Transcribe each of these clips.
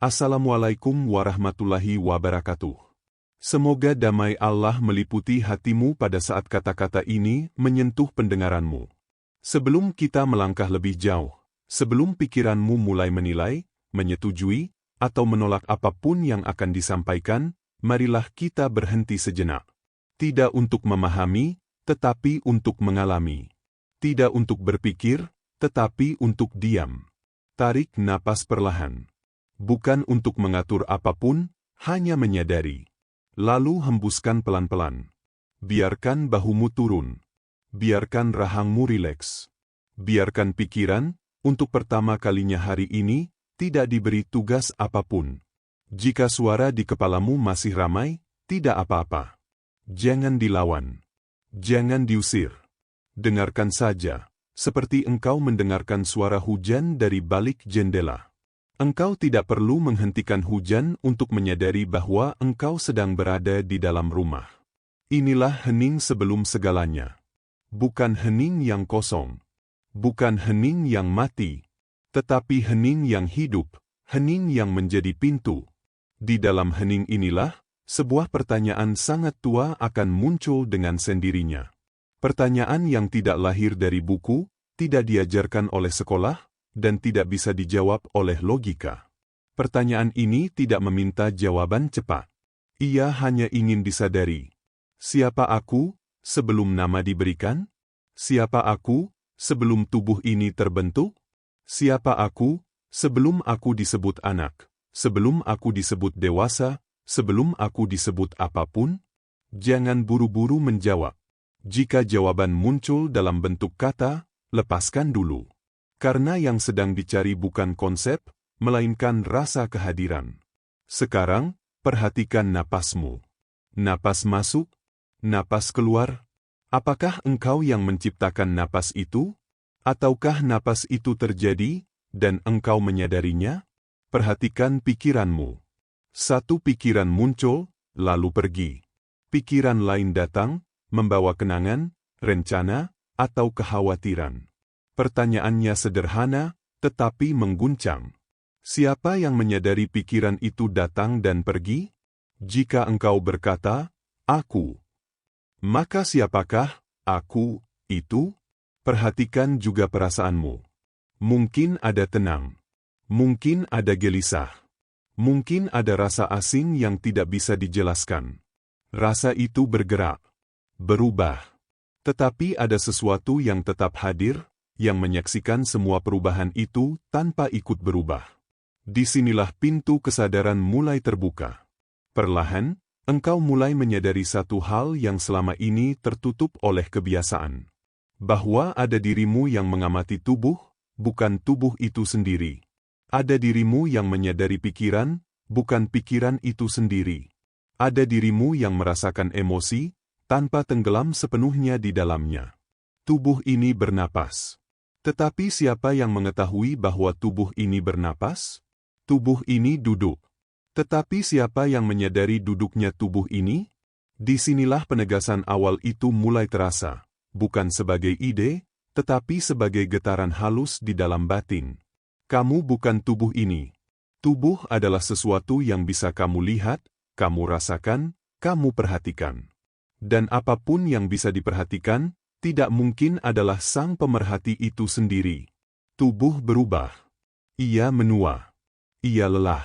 Assalamualaikum warahmatullahi wabarakatuh. Semoga damai Allah meliputi hatimu pada saat kata-kata ini menyentuh pendengaranmu. Sebelum kita melangkah lebih jauh, sebelum pikiranmu mulai menilai, menyetujui, atau menolak apapun yang akan disampaikan, marilah kita berhenti sejenak. Tidak untuk memahami, tetapi untuk mengalami. Tidak untuk berpikir, tetapi untuk diam. Tarik napas perlahan. Bukan untuk mengatur apapun, hanya menyadari. Lalu hembuskan pelan-pelan. Biarkan bahumu turun. Biarkan rahangmu rileks. Biarkan pikiran, untuk pertama kalinya hari ini, tidak diberi tugas apapun. Jika suara di kepalamu masih ramai, tidak apa-apa. Jangan dilawan. Jangan diusir. Dengarkan saja, seperti engkau mendengarkan suara hujan dari balik jendela. Engkau tidak perlu menghentikan hujan untuk menyadari bahwa engkau sedang berada di dalam rumah. Inilah hening sebelum segalanya. Bukan hening yang kosong. Bukan hening yang mati. Tetapi hening yang hidup, hening yang menjadi pintu. Di dalam hening inilah, sebuah pertanyaan sangat tua akan muncul dengan sendirinya. Pertanyaan yang tidak lahir dari buku, tidak diajarkan oleh sekolah, dan tidak bisa dijawab oleh logika. Pertanyaan ini tidak meminta jawaban cepat. Ia hanya ingin disadari. Siapa aku, sebelum nama diberikan? Siapa aku, sebelum tubuh ini terbentuk? Siapa aku, sebelum aku disebut anak? Sebelum aku disebut dewasa? Sebelum aku disebut apapun? Jangan buru-buru menjawab. Jika jawaban muncul dalam bentuk kata, lepaskan dulu. Karena yang sedang dicari bukan konsep, melainkan rasa kehadiran. Sekarang, perhatikan napasmu. Napas masuk, napas keluar. Apakah engkau yang menciptakan napas itu? Ataukah napas itu terjadi, dan engkau menyadarinya? Perhatikan pikiranmu. Satu pikiran muncul, lalu pergi. Pikiran lain datang, membawa kenangan, rencana, atau kekhawatiran. Pertanyaannya sederhana, tetapi mengguncang. Siapa yang menyadari pikiran itu datang dan pergi? Jika engkau berkata, aku, maka siapakah aku itu? Perhatikan juga perasaanmu. Mungkin ada tenang. Mungkin ada gelisah. Mungkin ada rasa asing yang tidak bisa dijelaskan. Rasa itu bergerak, berubah. Tetapi ada sesuatu yang tetap hadir, yang menyaksikan semua perubahan itu tanpa ikut berubah. Disinilah pintu kesadaran mulai terbuka. Perlahan, engkau mulai menyadari satu hal yang selama ini tertutup oleh kebiasaan. Bahwa ada dirimu yang mengamati tubuh, bukan tubuh itu sendiri. Ada dirimu yang menyadari pikiran, bukan pikiran itu sendiri. Ada dirimu yang merasakan emosi, tanpa tenggelam sepenuhnya di dalamnya. Tubuh ini bernapas. Tetapi siapa yang mengetahui bahwa tubuh ini bernapas? Tubuh ini duduk. Tetapi siapa yang menyadari duduknya tubuh ini? Disinilah penegasan awal itu mulai terasa, bukan sebagai ide, tetapi sebagai getaran halus di dalam batin. Kamu bukan tubuh ini. Tubuh adalah sesuatu yang bisa kamu lihat, kamu rasakan, kamu perhatikan. Dan apapun yang bisa diperhatikan, tidak mungkin adalah sang pemerhati itu sendiri. Tubuh berubah. Ia menua. Ia lelah.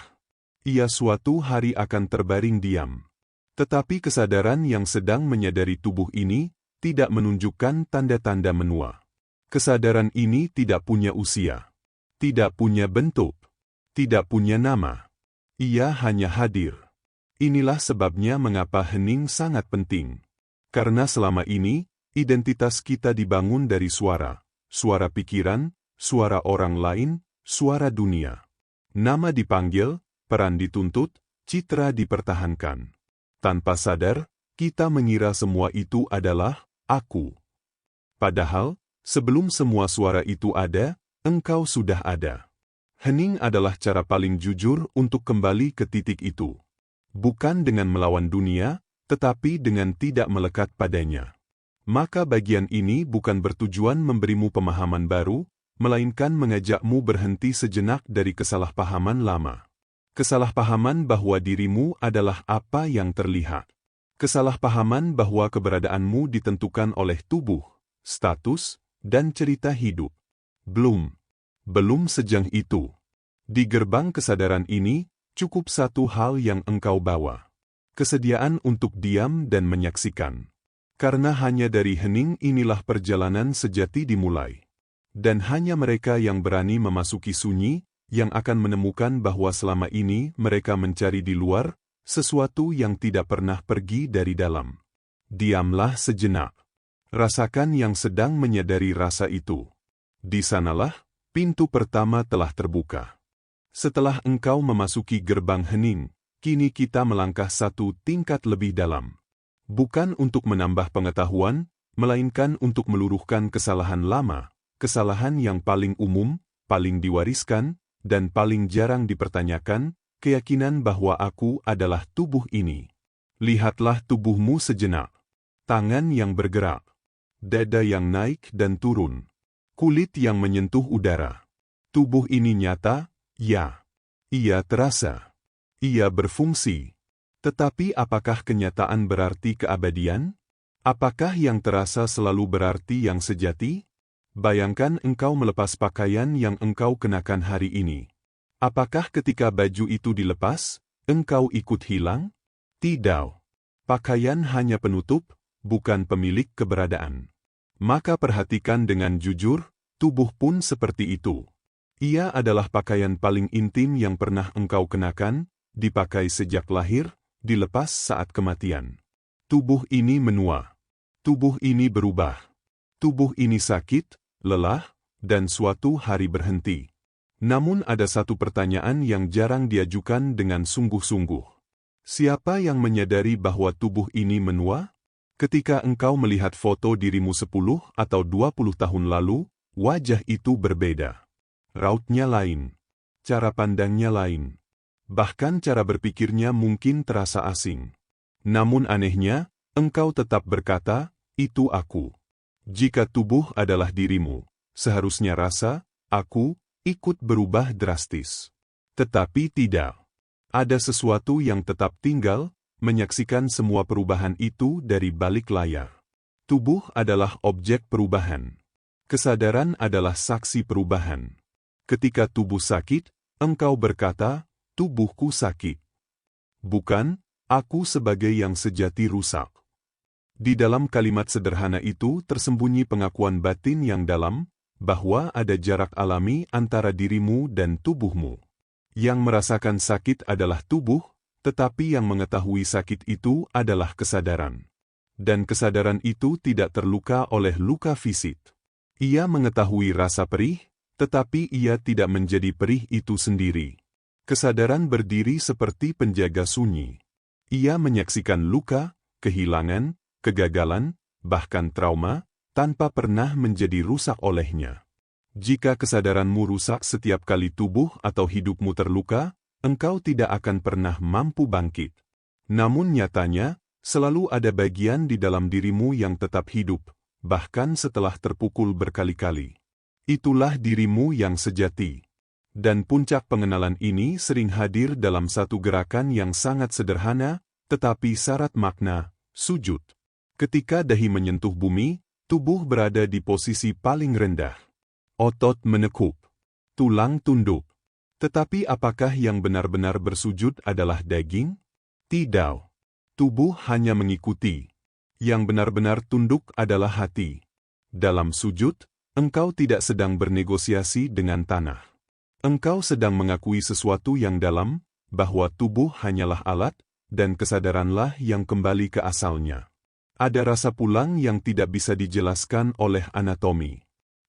Ia suatu hari akan terbaring diam. Tetapi kesadaran yang sedang menyadari tubuh ini, tidak menunjukkan tanda-tanda menua. Kesadaran ini tidak punya usia. Tidak punya bentuk. Tidak punya nama. Ia hanya hadir. Inilah sebabnya mengapa hening sangat penting. Karena selama ini, identitas kita dibangun dari suara, suara pikiran, suara orang lain, suara dunia. Nama dipanggil, peran dituntut, citra dipertahankan. Tanpa sadar, kita mengira semua itu adalah aku. Padahal, sebelum semua suara itu ada, engkau sudah ada. Hening adalah cara paling jujur untuk kembali ke titik itu. Bukan dengan melawan dunia, tetapi dengan tidak melekat padanya. Maka bagian ini bukan bertujuan memberimu pemahaman baru, melainkan mengajakmu berhenti sejenak dari kesalahpahaman lama. Kesalahpahaman bahwa dirimu adalah apa yang terlihat. Kesalahpahaman bahwa keberadaanmu ditentukan oleh tubuh, status, dan cerita hidup. Belum sejauh itu. Di gerbang kesadaran ini, cukup satu hal yang engkau bawa. Kesediaan untuk diam dan menyaksikan. Karena hanya dari hening inilah perjalanan sejati dimulai. Dan hanya mereka yang berani memasuki sunyi, yang akan menemukan bahwa selama ini mereka mencari di luar, sesuatu yang tidak pernah pergi dari dalam. Diamlah sejenak. Rasakan yang sedang menyadari rasa itu. Di sanalah, pintu pertama telah terbuka. Setelah engkau memasuki gerbang hening, kini kita melangkah satu tingkat lebih dalam. Bukan untuk menambah pengetahuan, melainkan untuk meluruhkan kesalahan lama, kesalahan yang paling umum, paling diwariskan, dan paling jarang dipertanyakan, keyakinan bahwa aku adalah tubuh ini. Lihatlah tubuhmu sejenak. Tangan yang bergerak. Dada yang naik dan turun. Kulit yang menyentuh udara. Tubuh ini nyata, ya. Ia terasa. Ia berfungsi. Tetapi apakah kenyataan berarti keabadian? Apakah yang terasa selalu berarti yang sejati? Bayangkan engkau melepas pakaian yang engkau kenakan hari ini. Apakah ketika baju itu dilepas, engkau ikut hilang? Tidak. Pakaian hanya penutup, bukan pemilik keberadaan. Maka perhatikan dengan jujur, tubuh pun seperti itu. Ia adalah pakaian paling intim yang pernah engkau kenakan, dipakai sejak lahir, dilepas saat kematian. Tubuh ini menua. Tubuh ini berubah. Tubuh ini sakit, lelah, dan suatu hari berhenti. Namun ada satu pertanyaan yang jarang diajukan dengan sungguh-sungguh. Siapa yang menyadari bahwa tubuh ini menua? Ketika engkau melihat foto dirimu 10 atau 20 tahun lalu, wajah itu berbeda. Rautnya lain. Cara pandangnya lain. Bahkan cara berpikirnya mungkin terasa asing. Namun anehnya, engkau tetap berkata, itu aku. Jika tubuh adalah dirimu, seharusnya rasa, aku, ikut berubah drastis. Tetapi tidak. Ada sesuatu yang tetap tinggal, menyaksikan semua perubahan itu dari balik layar. Tubuh adalah objek perubahan. Kesadaran adalah saksi perubahan. Ketika tubuh sakit, engkau berkata, tubuhku sakit. Bukan, aku sebagai yang sejati rusak. Di dalam kalimat sederhana itu tersembunyi pengakuan batin yang dalam, bahwa ada jarak alami antara dirimu dan tubuhmu. Yang merasakan sakit adalah tubuh, tetapi yang mengetahui sakit itu adalah kesadaran. Dan kesadaran itu tidak terluka oleh luka fisik. Ia mengetahui rasa perih, tetapi ia tidak menjadi perih itu sendiri. Kesadaran berdiri seperti penjaga sunyi. Ia menyaksikan luka, kehilangan, kegagalan, bahkan trauma, tanpa pernah menjadi rusak olehnya. Jika kesadaranmu rusak setiap kali tubuh atau hidupmu terluka, engkau tidak akan pernah mampu bangkit. Namun nyatanya, selalu ada bagian di dalam dirimu yang tetap hidup, bahkan setelah terpukul berkali-kali. Itulah dirimu yang sejati. Dan puncak pengenalan ini sering hadir dalam satu gerakan yang sangat sederhana, tetapi syarat makna, sujud. Ketika dahi menyentuh bumi, tubuh berada di posisi paling rendah. Otot menekup. Tulang tunduk. Tetapi apakah yang benar-benar bersujud adalah daging? Tidak. Tubuh hanya mengikuti. Yang benar-benar tunduk adalah hati. Dalam sujud, engkau tidak sedang bernegosiasi dengan tanah. Engkau sedang mengakui sesuatu yang dalam, bahwa tubuh hanyalah alat, dan kesadaranlah yang kembali ke asalnya. Ada rasa pulang yang tidak bisa dijelaskan oleh anatomi.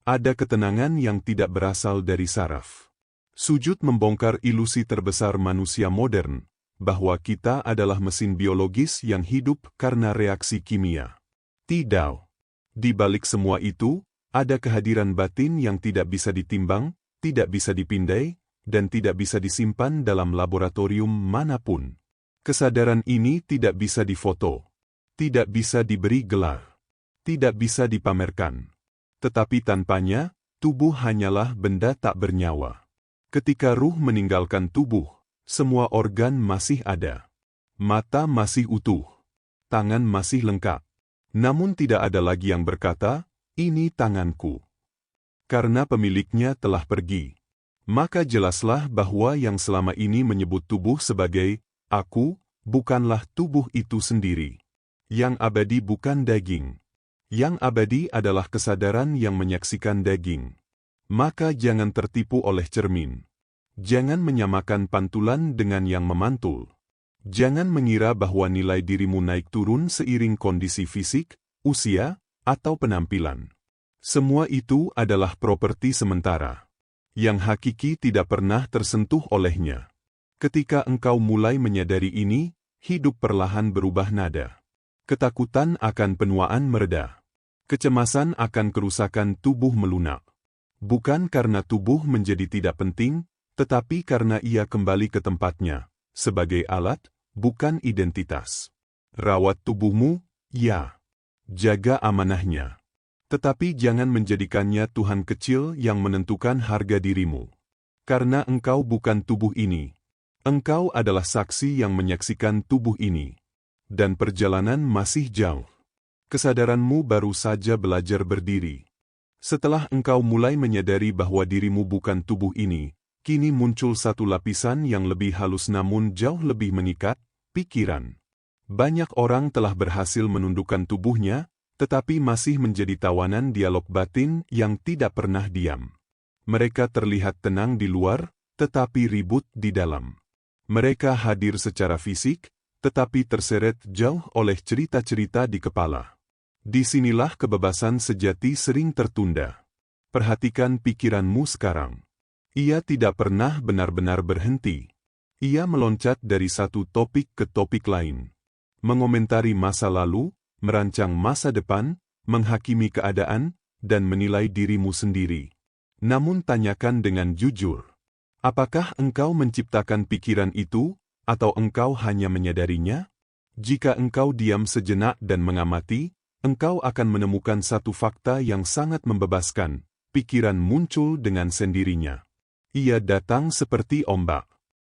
Ada ketenangan yang tidak berasal dari saraf. Sujud membongkar ilusi terbesar manusia modern, bahwa kita adalah mesin biologis yang hidup karena reaksi kimia. Tidak. Di balik semua itu, ada kehadiran batin yang tidak bisa ditimbang, tidak bisa dipindai, dan tidak bisa disimpan dalam laboratorium manapun. Kesadaran ini tidak bisa difoto, tidak bisa diberi gelar, tidak bisa dipamerkan. Tetapi tanpanya, tubuh hanyalah benda tak bernyawa. Ketika ruh meninggalkan tubuh, Semua organ masih ada. Mata masih utuh. Tangan masih lengkap. Namun tidak ada lagi yang berkata, "Ini tanganku." Karena pemiliknya telah pergi. Maka jelaslah bahwa yang selama ini menyebut tubuh sebagai "aku" bukanlah tubuh itu sendiri. Yang abadi bukan daging. Yang abadi adalah kesadaran yang menyaksikan daging. Maka jangan tertipu oleh cermin. Jangan menyamakan pantulan dengan yang memantul. Jangan mengira bahwa nilai dirimu naik turun seiring kondisi fisik, usia, atau penampilan. Semua itu adalah properti sementara. Yang hakiki tidak pernah tersentuh olehnya. Ketika engkau mulai menyadari ini, hidup perlahan berubah nada. Ketakutan akan penuaan mereda. Kecemasan akan kerusakan tubuh melunak. Bukan karena tubuh menjadi tidak penting, tetapi karena ia kembali ke tempatnya, sebagai alat, bukan identitas. Rawat tubuhmu, ya. Jaga amanahnya. Tetapi jangan menjadikannya Tuhan kecil yang menentukan harga dirimu. Karena engkau bukan tubuh ini. Engkau adalah saksi yang menyaksikan tubuh ini. Dan perjalanan masih jauh. Kesadaranmu baru saja belajar berdiri. Setelah engkau mulai menyadari bahwa dirimu bukan tubuh ini, kini muncul satu lapisan yang lebih halus namun jauh lebih mengikat, pikiran. Banyak orang telah berhasil menundukkan tubuhnya, tetapi masih menjadi tawanan dialog batin yang tidak pernah diam. Mereka terlihat tenang di luar, tetapi ribut di dalam. Mereka hadir secara fisik, tetapi terseret jauh oleh cerita-cerita di kepala. Disinilah kebebasan sejati sering tertunda. Perhatikan pikiranmu sekarang. Ia tidak pernah benar-benar berhenti. Ia meloncat dari satu topik ke topik lain. Mengomentari masa lalu, merancang masa depan, menghakimi keadaan, dan menilai dirimu sendiri. Namun tanyakan dengan jujur. Apakah engkau menciptakan pikiran itu, atau engkau hanya menyadarinya? Jika engkau diam sejenak dan mengamati, engkau akan menemukan satu fakta yang sangat membebaskan. Pikiran muncul dengan sendirinya. Ia datang seperti ombak.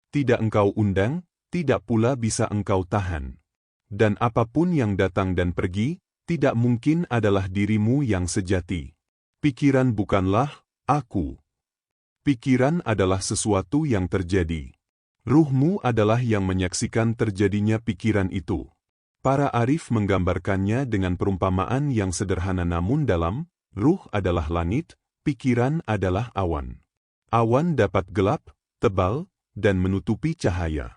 Tidak engkau undang, tidak pula bisa engkau tahan. Dan apapun yang datang dan pergi, tidak mungkin adalah dirimu yang sejati. Pikiran bukanlah aku. Pikiran adalah sesuatu yang terjadi. Ruhmu adalah yang menyaksikan terjadinya pikiran itu. Para arif menggambarkannya dengan perumpamaan yang sederhana namun dalam. Ruh adalah langit, pikiran adalah awan. Awan dapat gelap, tebal, dan menutupi cahaya.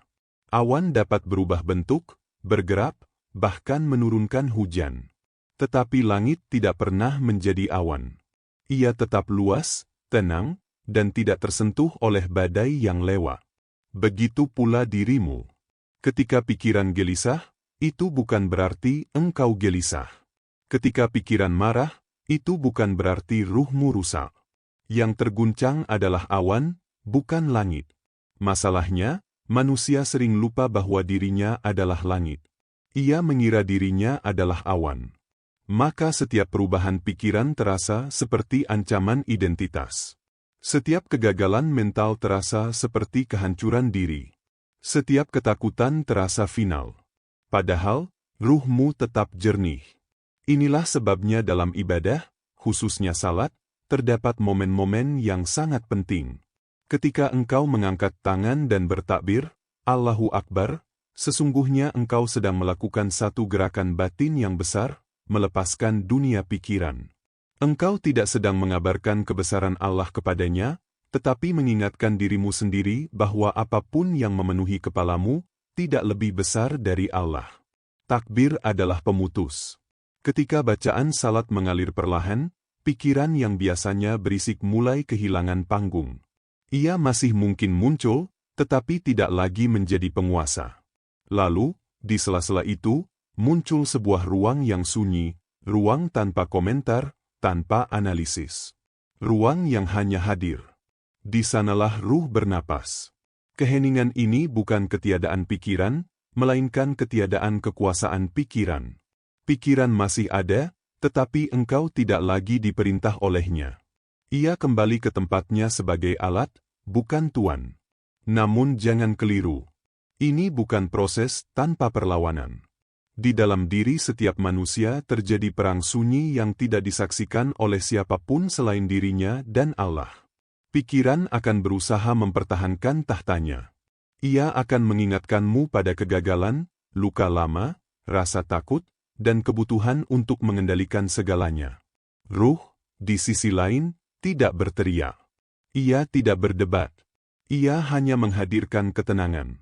Awan dapat berubah bentuk, bergerak, bahkan menurunkan hujan. Tetapi langit tidak pernah menjadi awan. Ia tetap luas, tenang, dan tidak tersentuh oleh badai yang lewat. Begitu pula dirimu. Ketika pikiran gelisah, itu bukan berarti engkau gelisah. Ketika pikiran marah, itu bukan berarti ruhmu rusak. Yang terguncang adalah awan, bukan langit. Masalahnya, manusia sering lupa bahwa dirinya adalah langit. Ia mengira dirinya adalah awan. Maka setiap perubahan pikiran terasa seperti ancaman identitas. Setiap kegagalan mental terasa seperti kehancuran diri. Setiap ketakutan terasa final. Padahal, ruhmu tetap jernih. Inilah sebabnya dalam ibadah, khususnya salat, terdapat momen-momen yang sangat penting. Ketika engkau mengangkat tangan dan bertakbir, Allahu Akbar, sesungguhnya engkau sedang melakukan satu gerakan batin yang besar, melepaskan dunia pikiran. Engkau tidak sedang mengabarkan kebesaran Allah kepadanya, tetapi mengingatkan dirimu sendiri bahwa apapun yang memenuhi kepalamu, tidak lebih besar dari Allah. Takbir adalah pemutus. Ketika bacaan salat mengalir perlahan, pikiran yang biasanya berisik mulai kehilangan panggung. Ia masih mungkin muncul, tetapi tidak lagi menjadi penguasa. Lalu, di sela-sela itu, muncul sebuah ruang yang sunyi, ruang tanpa komentar, tanpa analisis. Ruang yang hanya hadir. Di sanalah ruh bernapas. Keheningan ini bukan ketiadaan pikiran, melainkan ketiadaan kekuasaan pikiran. Pikiran masih ada, tetapi engkau tidak lagi diperintah olehnya. Ia kembali ke tempatnya sebagai alat, bukan tuan. Namun jangan keliru. Ini bukan proses tanpa perlawanan. Di dalam diri setiap manusia terjadi perang sunyi yang tidak disaksikan oleh siapapun selain dirinya dan Allah. Pikiran akan berusaha mempertahankan tahtanya. Ia akan mengingatkanmu pada kegagalan, luka lama, rasa takut, dan kebutuhan untuk mengendalikan segalanya. Ruh, di sisi lain, tidak berteriak. Ia tidak berdebat. Ia hanya menghadirkan ketenangan.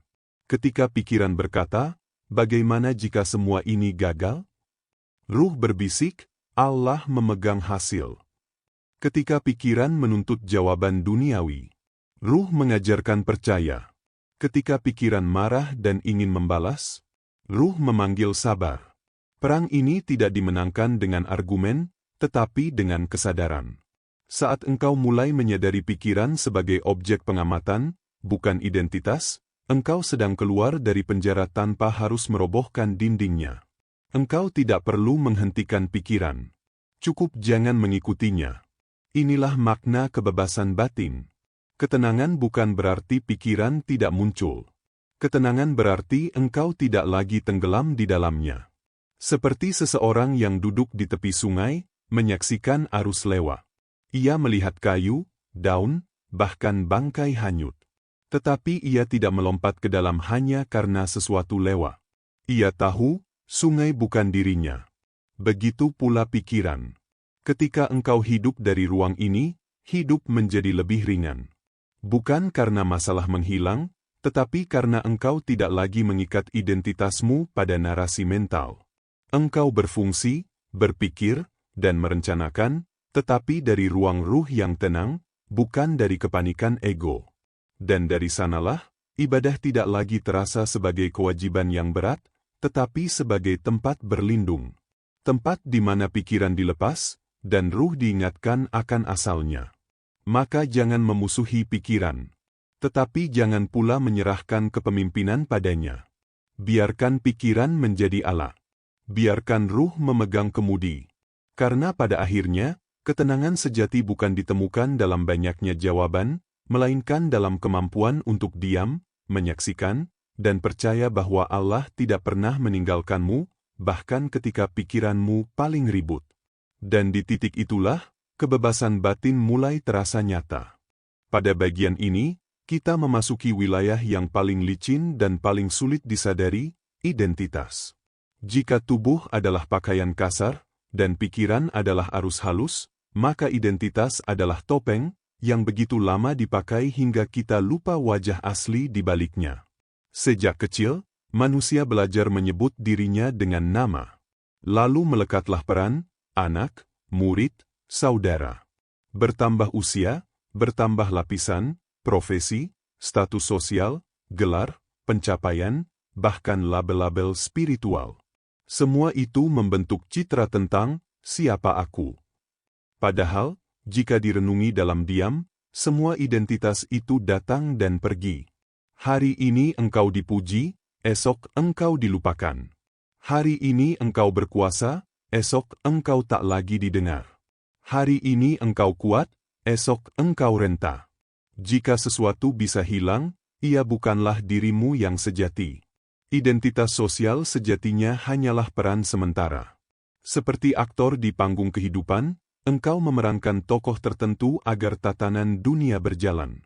Ketika pikiran berkata, bagaimana jika semua ini gagal? Ruh berbisik, Allah memegang hasil. Ketika pikiran menuntut jawaban duniawi, ruh mengajarkan percaya. Ketika pikiran marah dan ingin membalas, ruh memanggil sabar. Perang ini tidak dimenangkan dengan argumen, tetapi dengan kesadaran. Saat engkau mulai menyadari pikiran sebagai objek pengamatan, bukan identitas, engkau sedang keluar dari penjara tanpa harus merobohkan dindingnya. Engkau tidak perlu menghentikan pikiran. Cukup jangan mengikutinya. Inilah makna kebebasan batin. Ketenangan bukan berarti pikiran tidak muncul. Ketenangan berarti engkau tidak lagi tenggelam di dalamnya. Seperti seseorang yang duduk di tepi sungai, menyaksikan arus lewat. Ia melihat kayu, daun, bahkan bangkai hanyut. Tetapi ia tidak melompat ke dalam hanya karena sesuatu lewat. Ia tahu, sungai bukan dirinya. Begitu pula pikiran. Ketika engkau hidup dari ruang ini, hidup menjadi lebih ringan. Bukan karena masalah menghilang, tetapi karena engkau tidak lagi mengikat identitasmu pada narasi mental. Engkau berfungsi, berpikir, dan merencanakan, tetapi dari ruang ruh yang tenang, bukan dari kepanikan ego. Dan dari sanalah, ibadah tidak lagi terasa sebagai kewajiban yang berat, tetapi sebagai tempat berlindung. Tempat di mana pikiran dilepas, dan ruh diingatkan akan asalnya. Maka jangan memusuhi pikiran. Tetapi jangan pula menyerahkan kepemimpinan padanya. Biarkan pikiran menjadi alat. Biarkan ruh memegang kemudi. Karena pada akhirnya, ketenangan sejati bukan ditemukan dalam banyaknya jawaban, melainkan dalam kemampuan untuk diam, menyaksikan, dan percaya bahwa Allah tidak pernah meninggalkanmu, bahkan ketika pikiranmu paling ribut. Dan di titik itulah, kebebasan batin mulai terasa nyata. Pada bagian ini, kita memasuki wilayah yang paling licin dan paling sulit disadari, identitas. Jika tubuh adalah pakaian kasar, dan pikiran adalah arus halus, maka identitas adalah topeng, yang begitu lama dipakai hingga kita lupa wajah asli di baliknya. Sejak kecil, manusia belajar menyebut dirinya dengan nama. Lalu melekatlah peran, anak, murid, saudara. Bertambah usia, bertambah lapisan, profesi, status sosial, gelar, pencapaian, bahkan label-label spiritual. Semua itu membentuk citra tentang siapa aku. Padahal, jika direnungi dalam diam, semua identitas itu datang dan pergi. Hari ini engkau dipuji, esok engkau dilupakan. Hari ini engkau berkuasa, esok engkau tak lagi didengar. Hari ini engkau kuat, esok engkau renta. Jika sesuatu bisa hilang, ia bukanlah dirimu yang sejati. Identitas sosial sejatinya hanyalah peran sementara. Seperti aktor di panggung kehidupan, engkau memerankan tokoh tertentu agar tatanan dunia berjalan.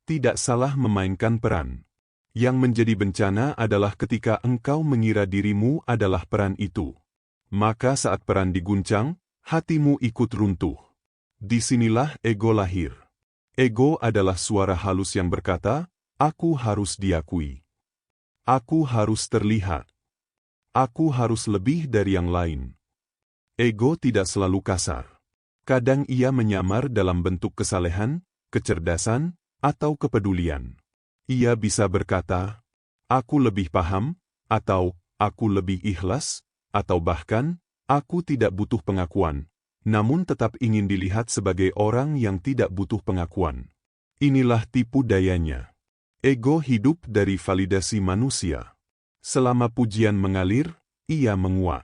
Tidak salah memainkan peran. Yang menjadi bencana adalah ketika engkau mengira dirimu adalah peran itu. Maka saat peran diguncang, hatimu ikut runtuh. Disinilah ego lahir. Ego adalah suara halus yang berkata, aku harus diakui. Aku harus terlihat. Aku harus lebih dari yang lain. Ego tidak selalu kasar. Kadang ia menyamar dalam bentuk kesalehan, kecerdasan, atau kepedulian. Ia bisa berkata, aku lebih paham, atau aku lebih ikhlas, atau bahkan, aku tidak butuh pengakuan, namun tetap ingin dilihat sebagai orang yang tidak butuh pengakuan. Inilah tipu dayanya. Ego hidup dari validasi manusia. Selama pujian mengalir, ia menguat.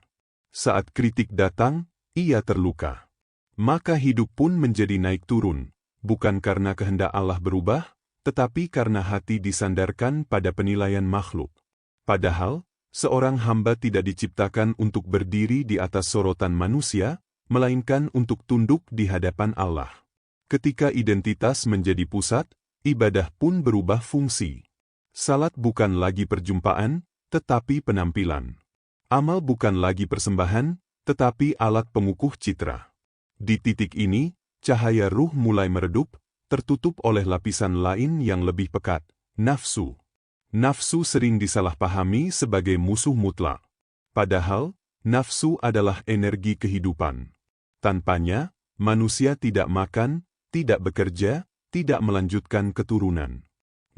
Saat kritik datang, ia terluka. Maka hidup pun menjadi naik turun, bukan karena kehendak Allah berubah, tetapi karena hati disandarkan pada penilaian makhluk. Padahal, seorang hamba tidak diciptakan untuk berdiri di atas sorotan manusia, melainkan untuk tunduk di hadapan Allah. Ketika identitas menjadi pusat, ibadah pun berubah fungsi. Salat bukan lagi perjumpaan, tetapi penampilan. Amal bukan lagi persembahan, tetapi alat pengukuh citra. Di titik ini, cahaya ruh mulai meredup, tertutup oleh lapisan lain yang lebih pekat, nafsu. Nafsu sering disalahpahami sebagai musuh mutlak. Padahal, nafsu adalah energi kehidupan. Tanpanya, manusia tidak makan, tidak bekerja, tidak melanjutkan keturunan.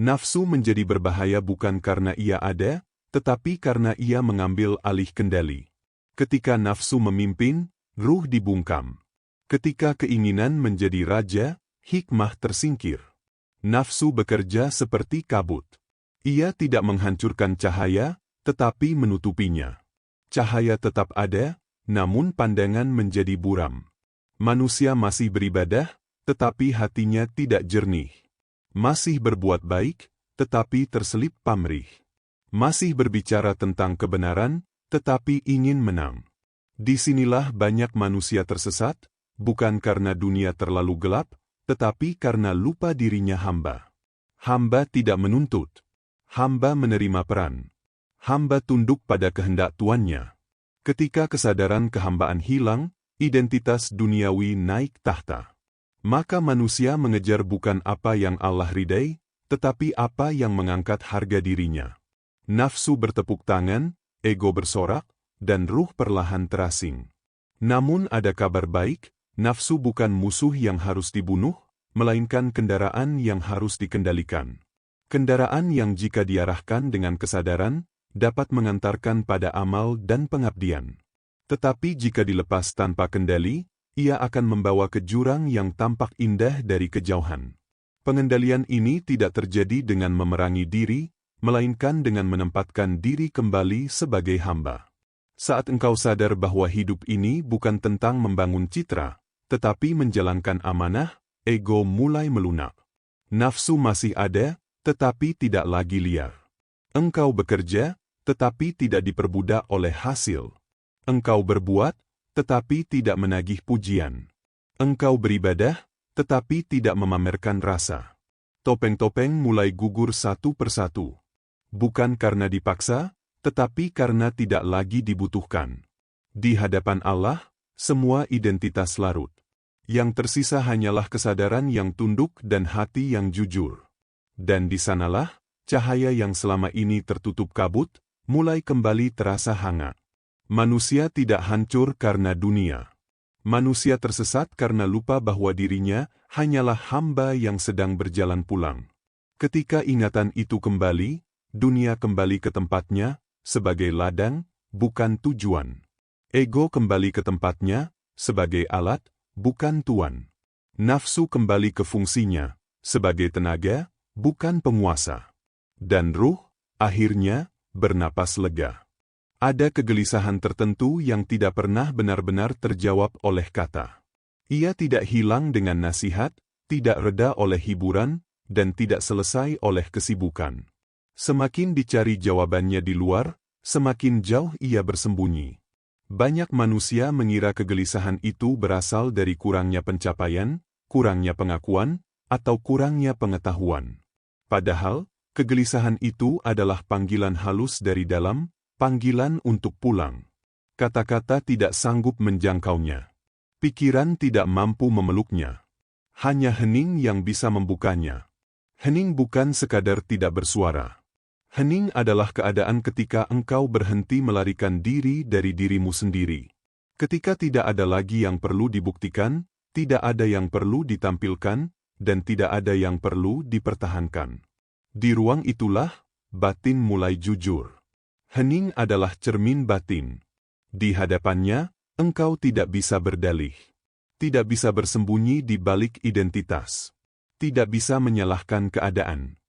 Nafsu menjadi berbahaya bukan karena ia ada, tetapi karena ia mengambil alih kendali. Ketika nafsu memimpin, ruh dibungkam. Ketika keinginan menjadi raja, hikmah tersingkir. Nafsu bekerja seperti kabut. Ia tidak menghancurkan cahaya, tetapi menutupinya. Cahaya tetap ada, namun pandangan menjadi buram. Manusia masih beribadah, tetapi hatinya tidak jernih. Masih berbuat baik, tetapi terselip pamrih. Masih berbicara tentang kebenaran, tetapi ingin menang. Disinilah banyak manusia tersesat, bukan karena dunia terlalu gelap, tetapi karena lupa dirinya hamba. Hamba tidak menuntut. Hamba menerima peran. Hamba tunduk pada kehendak tuannya. Ketika kesadaran kehambaan hilang, identitas duniawi naik tahta. Maka manusia mengejar bukan apa yang Allah ridai, tetapi apa yang mengangkat harga dirinya. Nafsu bertepuk tangan, ego bersorak, dan ruh perlahan terasing. Namun ada kabar baik, nafsu bukan musuh yang harus dibunuh, melainkan kendaraan yang harus dikendalikan. Kendaraan yang jika diarahkan dengan kesadaran, dapat mengantarkan pada amal dan pengabdian. Tetapi jika dilepas tanpa kendali, ia akan membawa ke jurang yang tampak indah dari kejauhan. Pengendalian ini tidak terjadi dengan memerangi diri, melainkan dengan menempatkan diri kembali sebagai hamba. Saat engkau sadar bahwa hidup ini bukan tentang membangun citra, tetapi menjalankan amanah, ego mulai melunak. Nafsu masih ada, tetapi tidak lagi liar. Engkau bekerja, tetapi tidak diperbudak oleh hasil. Engkau berbuat, tetapi tidak menagih pujian. Engkau beribadah, tetapi tidak memamerkan rasa. Topeng-topeng mulai gugur satu persatu. Bukan karena dipaksa, tetapi karena tidak lagi dibutuhkan. Di hadapan Allah, semua identitas larut. Yang tersisa hanyalah kesadaran yang tunduk dan hati yang jujur. Dan di sanalah, cahaya yang selama ini tertutup kabut, mulai kembali terasa hangat. Manusia tidak hancur karena dunia. Manusia tersesat karena lupa bahwa dirinya hanyalah hamba yang sedang berjalan pulang. Ketika ingatan itu kembali, dunia kembali ke tempatnya, sebagai ladang, bukan tujuan. Ego kembali ke tempatnya, sebagai alat, bukan tuan. Nafsu kembali ke fungsinya, sebagai tenaga, bukan penguasa. Dan ruh, akhirnya, bernapas lega. Ada kegelisahan tertentu yang tidak pernah benar-benar terjawab oleh kata. Ia tidak hilang dengan nasihat, tidak reda oleh hiburan, dan tidak selesai oleh kesibukan. Semakin dicari jawabannya di luar, semakin jauh ia bersembunyi. Banyak manusia mengira kegelisahan itu berasal dari kurangnya pencapaian, kurangnya pengakuan, atau kurangnya pengetahuan. Padahal, kegelisahan itu adalah panggilan halus dari dalam, panggilan untuk pulang. Kata-kata tidak sanggup menjangkaunya. Pikiran tidak mampu memeluknya. Hanya hening yang bisa membukanya. Hening bukan sekadar tidak bersuara. Hening adalah keadaan ketika engkau berhenti melarikan diri dari dirimu sendiri. Ketika tidak ada lagi yang perlu dibuktikan, tidak ada yang perlu ditampilkan, dan tidak ada yang perlu dipertahankan. Di ruang itulah, batin mulai jujur. Hening adalah cermin batin. Di hadapannya, engkau tidak bisa berdalih. Tidak bisa bersembunyi di balik identitas. Tidak bisa menyalahkan keadaan.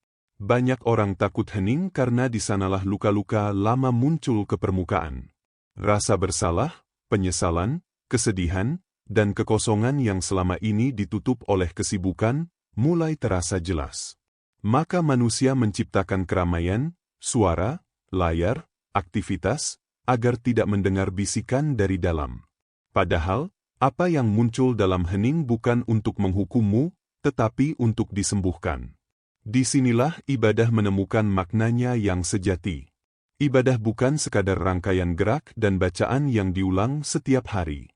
Banyak orang takut hening karena di sanalah luka-luka lama muncul ke permukaan. Rasa bersalah, penyesalan, kesedihan, dan kekosongan yang selama ini ditutup oleh kesibukan, mulai terasa jelas. Maka manusia menciptakan keramaian, suara, layar, aktivitas, agar tidak mendengar bisikan dari dalam. Padahal, apa yang muncul dalam hening bukan untuk menghukummu, tetapi untuk disembuhkan. Disinilah ibadah menemukan maknanya yang sejati. Ibadah bukan sekadar rangkaian gerak dan bacaan yang diulang setiap hari.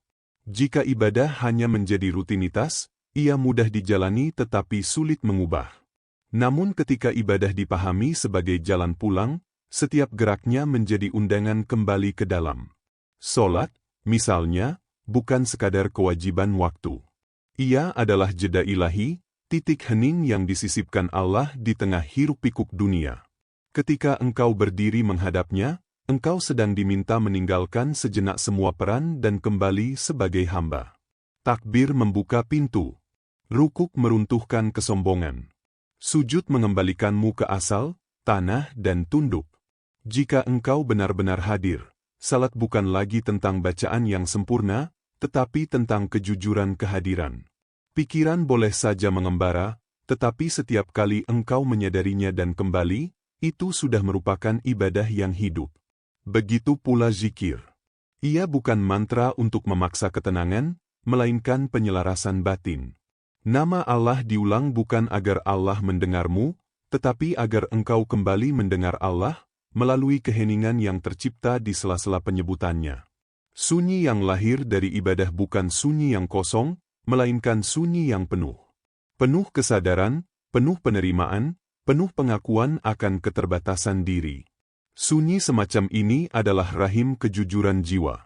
Jika ibadah hanya menjadi rutinitas, ia mudah dijalani tetapi sulit mengubah. Namun ketika ibadah dipahami sebagai jalan pulang, setiap geraknya menjadi undangan kembali ke dalam. Solat, misalnya, bukan sekadar kewajiban waktu. Ia adalah jeda ilahi, titik hening yang disisipkan Allah di tengah hiruk-pikuk dunia. Ketika engkau berdiri menghadapnya, engkau sedang diminta meninggalkan sejenak semua peran dan kembali sebagai hamba. Takbir membuka pintu. Rukuk meruntuhkan kesombongan. Sujud mengembalikanmu ke asal, tanah dan tunduk. Jika engkau benar-benar hadir, salat bukan lagi tentang bacaan yang sempurna, tetapi tentang kejujuran kehadiran. Pikiran boleh saja mengembara, tetapi setiap kali engkau menyadarinya dan kembali, itu sudah merupakan ibadah yang hidup. Begitu pula zikir. Ia bukan mantra untuk memaksa ketenangan, melainkan penyelarasan batin. Nama Allah diulang bukan agar Allah mendengarmu, tetapi agar engkau kembali mendengar Allah, melalui keheningan yang tercipta di sela-sela penyebutannya. Sunyi yang lahir dari ibadah bukan sunyi yang kosong, melainkan sunyi yang penuh. Penuh kesadaran, penuh penerimaan, penuh pengakuan akan keterbatasan diri. Sunyi semacam ini adalah rahim kejujuran jiwa.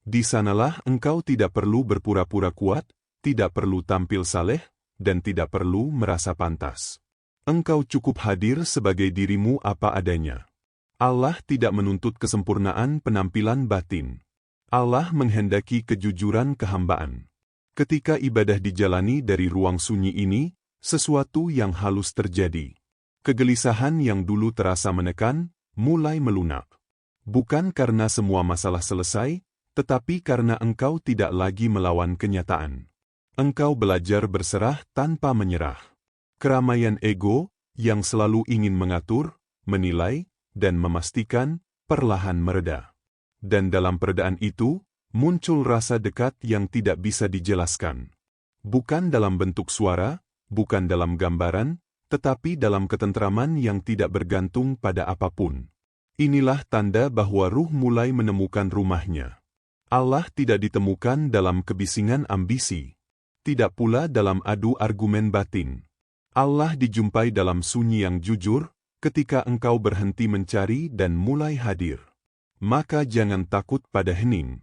Di sanalah engkau tidak perlu berpura-pura kuat, tidak perlu tampil saleh, dan tidak perlu merasa pantas. Engkau cukup hadir sebagai dirimu apa adanya. Allah tidak menuntut kesempurnaan penampilan batin. Allah menghendaki kejujuran kehambaan. Ketika ibadah dijalani dari ruang sunyi ini, sesuatu yang halus terjadi. Kegelisahan yang dulu terasa menekan, mulai melunak. Bukan karena semua masalah selesai, tetapi karena engkau tidak lagi melawan kenyataan. Engkau belajar berserah tanpa menyerah. Keramaian ego, yang selalu ingin mengatur, menilai, dan memastikan, perlahan mereda. Dan dalam peredaan itu, muncul rasa dekat yang tidak bisa dijelaskan. Bukan dalam bentuk suara, bukan dalam gambaran, tetapi dalam ketentraman yang tidak bergantung pada apapun. Inilah tanda bahwa ruh mulai menemukan rumahnya. Allah tidak ditemukan dalam kebisingan ambisi, tidak pula dalam adu argumen batin. Allah dijumpai dalam sunyi yang jujur, ketika engkau berhenti mencari dan mulai hadir. Maka jangan takut pada hening.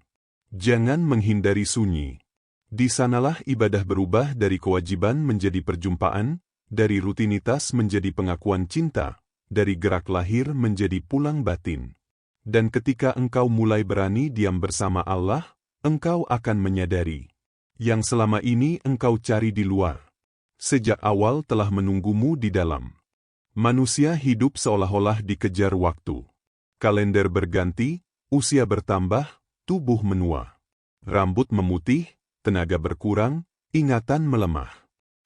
Jangan menghindari sunyi. Di sanalah ibadah berubah dari kewajiban menjadi perjumpaan, dari rutinitas menjadi pengakuan cinta, dari gerak lahir menjadi pulang batin. Dan ketika engkau mulai berani diam bersama Allah, engkau akan menyadari yang selama ini engkau cari di luar, sejak awal telah menunggumu di dalam. Manusia hidup seolah-olah dikejar waktu. Kalender berganti, usia bertambah, tubuh menua. Rambut memutih, tenaga berkurang, ingatan melemah.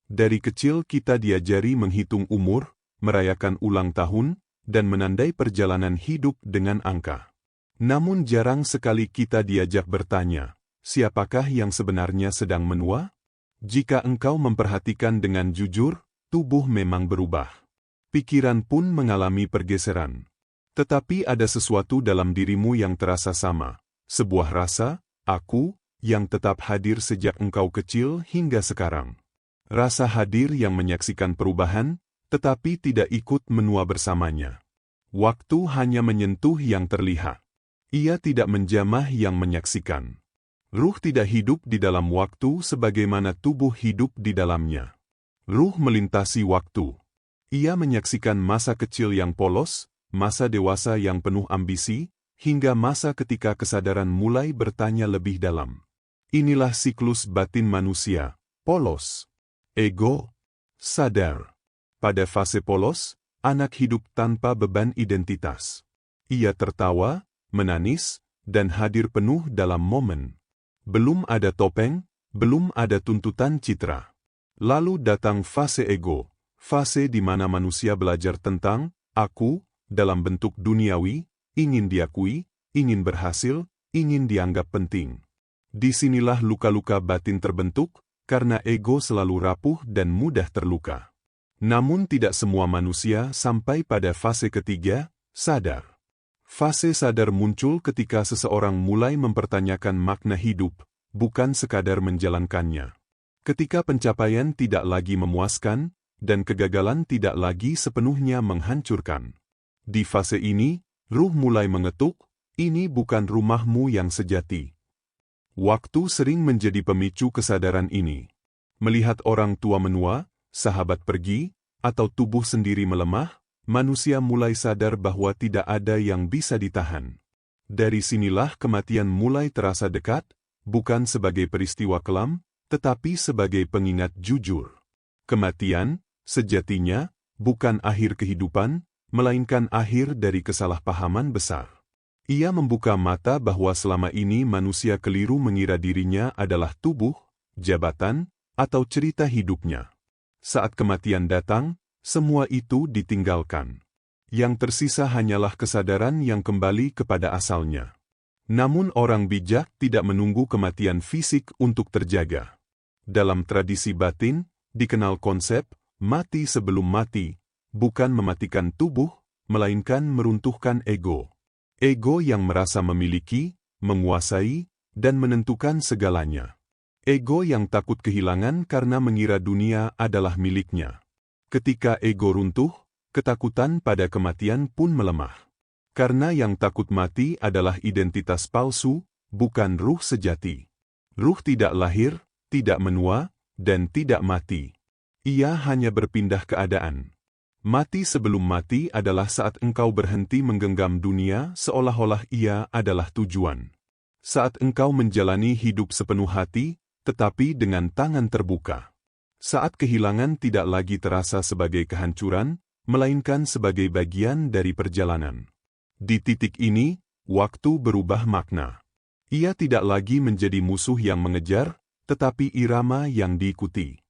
Dari kecil kita diajari menghitung umur, merayakan ulang tahun, dan menandai perjalanan hidup dengan angka. Namun jarang sekali kita diajak bertanya, siapakah yang sebenarnya sedang menua? Jika engkau memperhatikan dengan jujur, tubuh memang berubah. Pikiran pun mengalami pergeseran. Tetapi ada sesuatu dalam dirimu yang terasa sama, sebuah rasa, aku, yang tetap hadir sejak engkau kecil hingga sekarang. Rasa hadir yang menyaksikan perubahan, tetapi tidak ikut menua bersamanya. Waktu hanya menyentuh yang terlihat. Ia tidak menjamah yang menyaksikan. Ruh tidak hidup di dalam waktu sebagaimana tubuh hidup di dalamnya. Ruh melintasi waktu. Ia menyaksikan masa kecil yang polos, masa dewasa yang penuh ambisi, hingga masa ketika kesadaran mulai bertanya lebih dalam. Inilah siklus batin manusia, polos. Ego, sadar. Pada fase polos, anak hidup tanpa beban identitas. Ia tertawa, menangis, dan hadir penuh dalam momen. Belum ada topeng, belum ada tuntutan citra. Lalu datang fase ego, Fase di mana manusia belajar tentang aku dalam bentuk duniawi, ingin diakui, ingin berhasil, ingin dianggap penting. Disinilah luka-luka batin terbentuk, karena ego selalu rapuh dan mudah terluka. Namun tidak semua manusia sampai pada fase ketiga, sadar. Fase sadar muncul ketika seseorang mulai mempertanyakan makna hidup, bukan sekadar menjalankannya. Ketika pencapaian tidak lagi memuaskan, dan kegagalan tidak lagi sepenuhnya menghancurkan. Di fase ini, ruh mulai mengetuk, ini bukan rumahmu yang sejati. Waktu sering menjadi pemicu kesadaran ini. Melihat orang tua menua, sahabat pergi, atau tubuh sendiri melemah, manusia mulai sadar bahwa tidak ada yang bisa ditahan. Dari sinilah kematian mulai terasa dekat, bukan sebagai peristiwa kelam, tetapi sebagai pengingat jujur. Kematian, sejatinya, bukan akhir kehidupan, melainkan akhir dari kesalahpahaman besar. Ia membuka mata bahwa selama ini manusia keliru mengira dirinya adalah tubuh, jabatan, atau cerita hidupnya. Saat kematian datang, semua itu ditinggalkan. Yang tersisa hanyalah kesadaran yang kembali kepada asalnya. Namun orang bijak tidak menunggu kematian fisik untuk terjaga. Dalam tradisi batin, dikenal konsep mati sebelum mati, bukan mematikan tubuh, melainkan meruntuhkan ego. Ego yang merasa memiliki, menguasai, dan menentukan segalanya. Ego yang takut kehilangan karena mengira dunia adalah miliknya. Ketika ego runtuh, ketakutan pada kematian pun melemah. Karena yang takut mati adalah identitas palsu, bukan ruh sejati. Ruh tidak lahir, tidak menua, dan tidak mati. Ia hanya berpindah keadaan. Mati sebelum mati adalah saat engkau berhenti menggenggam dunia seolah-olah ia adalah tujuan. Saat engkau menjalani hidup sepenuh hati, tetapi dengan tangan terbuka. Saat kehilangan tidak lagi terasa sebagai kehancuran, melainkan sebagai bagian dari perjalanan. Di titik ini, waktu berubah makna. Ia tidak lagi menjadi musuh yang mengejar, tetapi irama yang diikuti.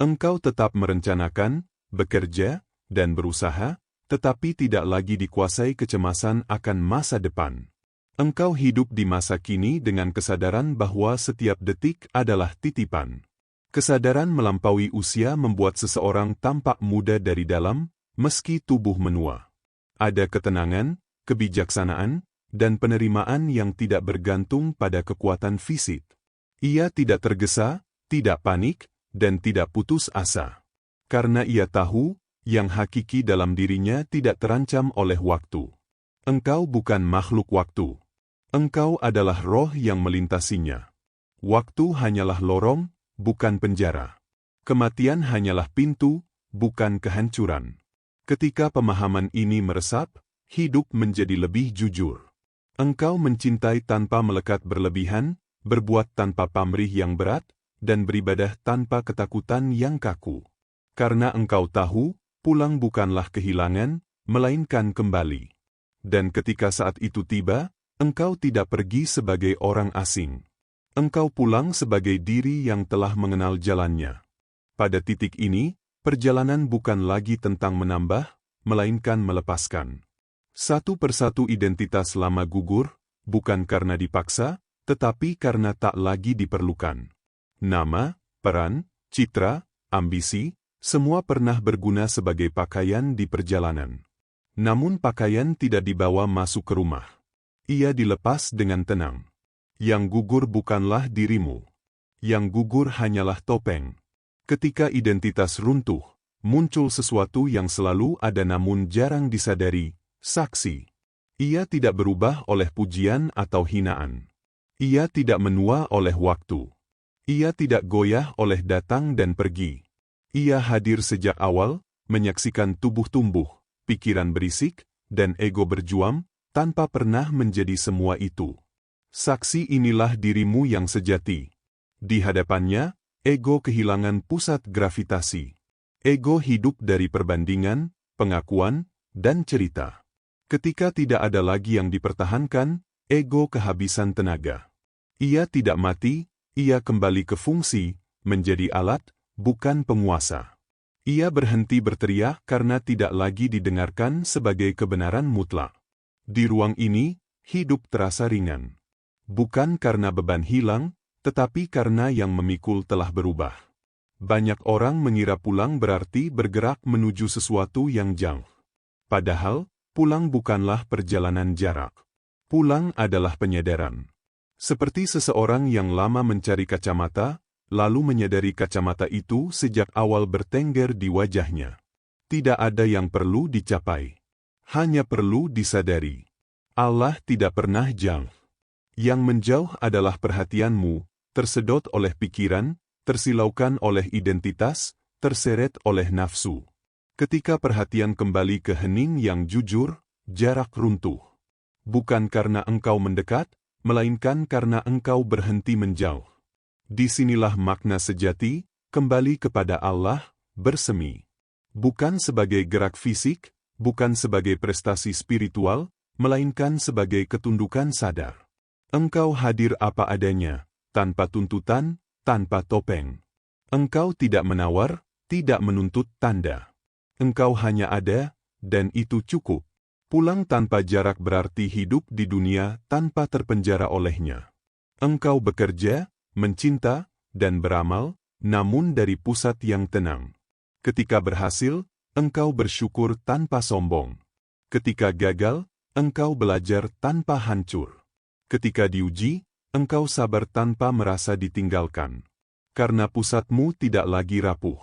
Engkau tetap merencanakan, bekerja, dan berusaha, tetapi tidak lagi dikuasai kecemasan akan masa depan. Engkau hidup di masa kini dengan kesadaran bahwa setiap detik adalah titipan. Kesadaran melampaui usia membuat seseorang tampak muda dari dalam, meski tubuh menua. Ada ketenangan, kebijaksanaan, dan penerimaan yang tidak bergantung pada kekuatan fisik. Ia tidak tergesa, tidak panik, dan tidak putus asa. Karena ia tahu, yang hakiki dalam dirinya tidak terancam oleh waktu. Engkau bukan makhluk waktu. Engkau adalah roh yang melintasinya. Waktu hanyalah lorong, bukan penjara. Kematian hanyalah pintu, bukan kehancuran. Ketika pemahaman ini meresap, hidup menjadi lebih jujur. Engkau mencintai tanpa melekat berlebihan, berbuat tanpa pamrih yang berat, dan beribadah tanpa ketakutan yang kaku. Karena engkau tahu, pulang bukanlah kehilangan, melainkan kembali. Dan ketika saat itu tiba, engkau tidak pergi sebagai orang asing. Engkau pulang sebagai diri yang telah mengenal jalannya. Pada titik ini, perjalanan bukan lagi tentang menambah, melainkan melepaskan. Satu persatu identitas lama gugur, bukan karena dipaksa, tetapi karena tak lagi diperlukan. Nama, peran, citra, ambisi, semua pernah berguna sebagai pakaian di perjalanan. Namun pakaian tidak dibawa masuk ke rumah. Ia dilepas dengan tenang. Yang gugur bukanlah dirimu. Yang gugur hanyalah topeng. Ketika identitas runtuh, muncul sesuatu yang selalu ada namun jarang disadari, saksi. Ia tidak berubah oleh pujian atau hinaan. Ia tidak menua oleh waktu. Ia tidak goyah oleh datang dan pergi. Ia hadir sejak awal, menyaksikan tubuh tumbuh, pikiran berisik, dan ego berjuang, tanpa pernah menjadi semua itu. Saksi inilah dirimu yang sejati. Di hadapannya, ego kehilangan pusat gravitasi. Ego hidup dari perbandingan, pengakuan, dan cerita. Ketika tidak ada lagi yang dipertahankan, ego kehabisan tenaga. Ia tidak mati, ia kembali ke fungsi, menjadi alat, bukan penguasa. Ia berhenti berteriak karena tidak lagi didengarkan sebagai kebenaran mutlak. Di ruang ini, hidup terasa ringan. Bukan karena beban hilang, tetapi karena yang memikul telah berubah. Banyak orang mengira pulang berarti bergerak menuju sesuatu yang jauh. Padahal, pulang bukanlah perjalanan jarak. Pulang adalah penyadaran. Seperti seseorang yang lama mencari kacamata, lalu menyadari kacamata itu sejak awal bertengger di wajahnya. Tidak ada yang perlu dicapai. Hanya perlu disadari. Allah tidak pernah jauh. Yang menjauh adalah perhatianmu, tersedot oleh pikiran, tersilaukan oleh identitas, terseret oleh nafsu. Ketika perhatian kembali ke hening yang jujur, jarak runtuh. Bukan karena engkau mendekat, melainkan karena engkau berhenti menjauh. Disinilah makna sejati, kembali kepada Allah, bersemi. Bukan sebagai gerak fisik, bukan sebagai prestasi spiritual, melainkan sebagai ketundukan sadar. Engkau hadir apa adanya, tanpa tuntutan, tanpa topeng. Engkau tidak menawar, tidak menuntut tanda. Engkau hanya ada, dan itu cukup. Pulang tanpa jarak berarti hidup di dunia tanpa terpenjara olehnya. Engkau bekerja, mencinta, dan beramal, namun dari pusat yang tenang. Ketika berhasil, engkau bersyukur tanpa sombong. Ketika gagal, engkau belajar tanpa hancur. Ketika diuji, engkau sabar tanpa merasa ditinggalkan. Karena pusatmu tidak lagi rapuh.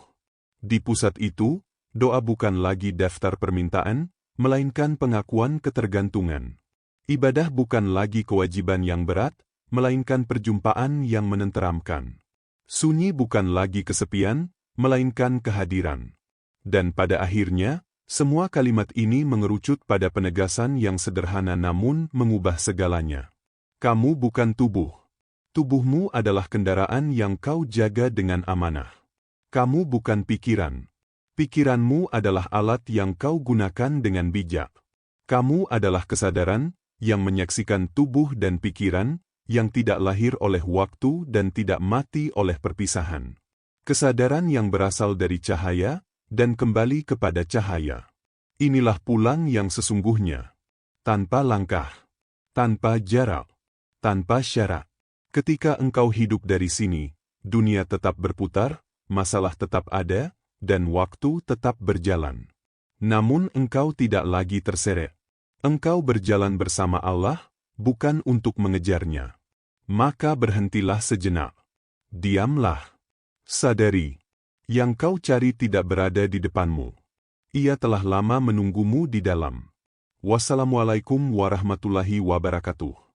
Di pusat itu, doa bukan lagi daftar permintaan, melainkan pengakuan ketergantungan. Ibadah bukan lagi kewajiban yang berat, melainkan perjumpaan yang menenteramkan. Sunyi bukan lagi kesepian, melainkan kehadiran. Dan pada akhirnya, semua kalimat ini mengerucut pada penegasan yang sederhana namun mengubah segalanya. Kamu bukan tubuh. Tubuhmu adalah kendaraan yang kau jaga dengan amanah. Kamu bukan pikiran. Pikiranmu adalah alat yang kau gunakan dengan bijak. Kamu adalah kesadaran, yang menyaksikan tubuh dan pikiran, yang tidak lahir oleh waktu dan tidak mati oleh perpisahan. Kesadaran yang berasal dari cahaya, dan kembali kepada cahaya. Inilah pulang yang sesungguhnya. Tanpa langkah. Tanpa jarak. Tanpa syarat. Ketika engkau hidup dari sini, dunia tetap berputar, masalah tetap ada, dan waktu tetap berjalan. Namun engkau tidak lagi terseret. Engkau berjalan bersama Allah, bukan untuk mengejarnya. Maka berhentilah sejenak. Diamlah. Sadari. Yang kau cari tidak berada di depanmu. Ia telah lama menunggumu di dalam. Wassalamualaikum warahmatullahi wabarakatuh.